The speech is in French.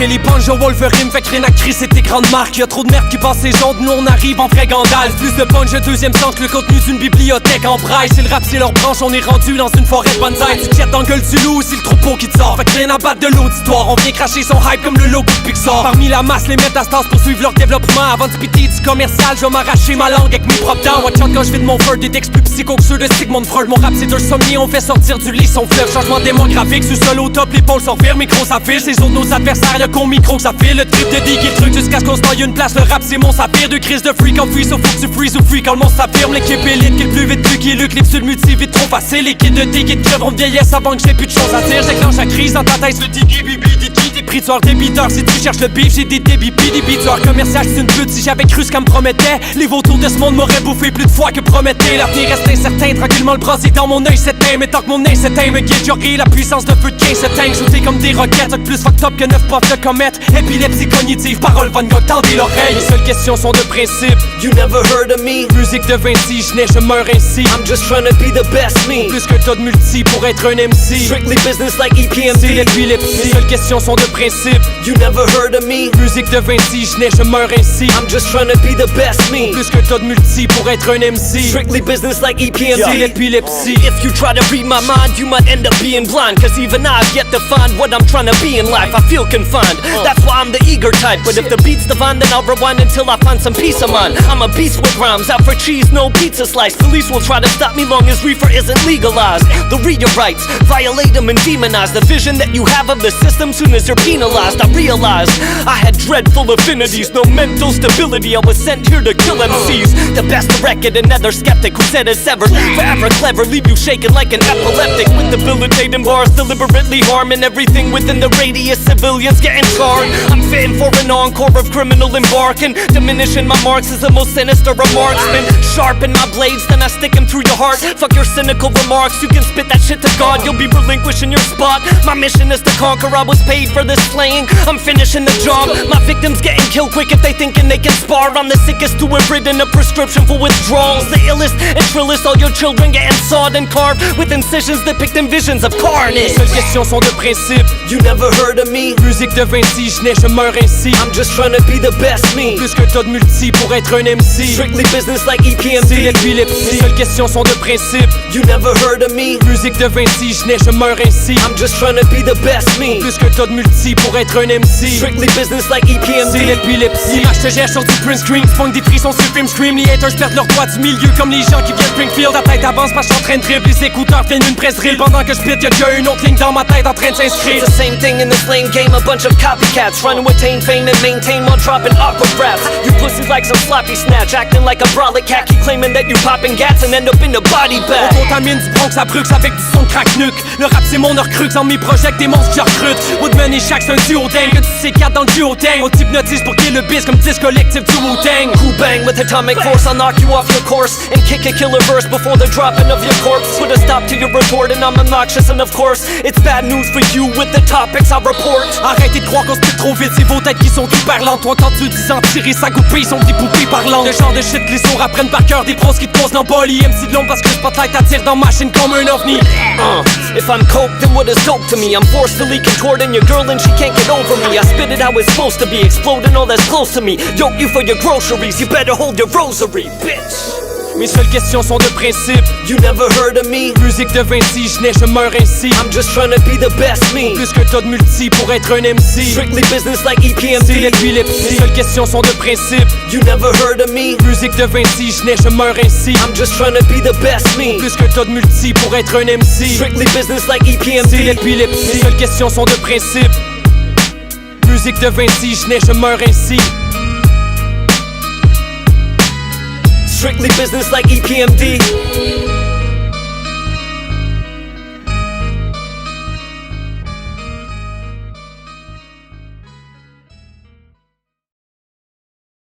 Chez les punch au Wolverine, fait que rien à crier, c'est tes grandes marques. Y'a trop de merde qui passe les ondes, nous on arrive en vrai Gandalf. Plus de punch, deuxième sens que le contenu d'une bibliothèque en braille. C'est le rap, c'est leur branche, on est rendu dans une forêt de bonsaï. Tu jettes dans le gueule du loup, c'est le troupeau qui te sort. Fait que rien à battre de l'auditoire, on vient cracher son hype comme le logo de Pixar. Parmi la masse, les métastases poursuivent leur développement. Avant de piter du commercial, je vais m'arracher ma langue avec mes propres dents. Watch out quand je vide mon feu, des textes plus psycho que ceux de Sigmund Freud. Mon rap c'est un sommier, on fait sortir du lit son fleuve. Changement démographique, sous-sol au top, l'épaule s'en vire, micro ça file. C'est autres nos adversaires, le con micro ça file. Le trip de dig et le truc jusqu'à ce qu'on se taille une place. Le rap c'est mon saphir, de crise de freak en freeze. Faut que tu freeze ou freak quand le monstre s'affirme. L'équipe élite qui est le plus vite, plus qui est le clip sur le multi vite trop facile. Les kids de dig et de crèveront de vieillesse avant que j'ai plus de choses à dire. J'éclenche la crise dans ta tête, le diggy bibi didi. Des prix tueurs, des beaters, si tu cherches le beef, j'ai des débits des beaters. Commercial c'est une pute, si j'avais cru ce qu'elle me promettait. Les vautours de ce monde m'auraient bouffé plus de fois que promettait. L'avenir reste incertain, tranquillement le brasier dans mon œil s'éteint. Mais tant que mon œil s'éteint, me guide, j'aurai la puissance de feu de 15 s'éteint. Shooter comme des roquettes, plus fucked up que 9 profs de comète. Épilepsie cognitive, parole Van Gogh, tendez l'oreille. Les seules questions sont de principe. You never heard of me. Musique de Vinci, je nais, je meurs ainsi. I'm just trying to be the best me. Plus que t'as de multi pour être un MC. Strictly business like EPMD. C'est l'épilepsie, les seules questions sont de principe. You never heard of me. Musique de Vinci, je nais, je meurs ainsi. I'm just trying to be the best me. Plus que t'as de multi pour être un MC. Strictly business like EPMD. C'est l'épilepsie. If you try to read my mind, you might end up being blind. Cause even I've yet to find what I'm trying to be in life. I feel confined, that's why I'm the eager type. But if the beat's divine, then I'll rewind until I find some peace of mind. I'm a beast with rhymes, out for cheese, no pizza slice. Police will try to stop me long as reefer isn't legalized. They'll read your rights, violate them and demonize the vision that you have of the system. Soon as you're penalized, I realized I had dreadful affinities, no mental stability. I was sent here to kill MCs. The best to record, another skeptic who said it's severed. Forever clever, leave you shaking like an epileptic. With debilitating bars, deliberately harming everything within the radius. Civilians getting charred. I'm fitting for an encore of criminal embarking. Diminishing my marks is the most sinister of marksmen. Sharpen my blades, then I stick them through your heart. Fuck your cynical remarks, you can spit that shit to God. You'll be relinquishing your spot. My mission is to conquer, I was paid for this slaying. I'm finishing the job. My victims getting killed quick if they thinking they can spar. I'm the sickest to have written a prescription for withdrawals. The illest and trillest, all your children getting sawed and carved with incisions depicting visions of carnage. Les seules questions sont de principe. You never heard of me. Musique de Vinci, je nais, je meurs ainsi. I'm just trying to be the best me. Plus que t'as de multi pour être un MC. Strictly business like EPMD. C'est l'épilepsie, les seules questions sont de principe. You never heard of me. Musique de Vinci, je nais, je meurs ainsi. I'm just trying to be the best me. Plus que t'as de multi pour être un MC. Strictly business like EPMD. C'est l'épilepsie. L'image te gère sur du print screen. Spawn des frissons sur film scream. Les haters perdent leur droit du milieu comme les gens qui viennent Springfield. La tête avance parce que j'suis en train de dribble. Les écouteurs viennent une presse drill. Pendant que je split, y'a déjà une autre ligne dans ma tête en train de s'inscrire. It's the same thing in this lame game. A bunch of copycats trying to attain fame and maintain while dropping awkward raps. You pussies like some sloppy snatch, acting like a brolic cat. Keep claiming that you popping gats and end up in a body bag. On contamine du Bronx à Brux avec du son de crack nuque. Le rap c'est mon heure crux, en mes projets des monstres que je recrute. Woodman et Shaq c'est un duo dingue. Que tu sais 4 dans le duo tang. On t'hypnotise pour qu'il le biz comme 10 collectifs du Wu-Tang. Who bang with atomic force, I'll knock you off your course and kick a killer verse before the dropping of your corpse. Put a stop to your retort and I'm obnoxious and of course it's bad news for you with the topics I report. Arrêtez de croire qu'on se fait trop vite, c'est vos têtes qui sont hyper lentes. Toi quand tu dis en tirer sa coupée, ils sont des poupées parlantes. Le genre de shit que les sourds apprennent par cœur, des pros qui te posent l'embolie. MC de l'ombre parce que le spotlight attire dans ma chaîne comme un ovni. If I'm coke, then what is dope to me? I'm forcefully contorting your girl and she can't get over me. I spit it how it's supposed to be, exploding all that's close to me. Yoke you for your groceries, you better hold your rosary, bitch. Mes seules questions sont de principe. You never heard of me. Musique de Vinci, je nais, je meurs ainsi. I'm just trying to be the best me. Plus que t'as de multi pour être un MC. Strictly business like EPMD. C'est l'épilepsie, les seules questions sont de principe. You never heard of me. Musique de Vinci, je nais, je meurs ainsi. I'm just trying to be the best me. Plus que t'as de multi pour être un MC. Strictly business like EPMD. C'est l'épilepsie, les seules questions sont de principe. Musique de Vinci, je nais, je meurs ainsi. Strictly business like EPMD.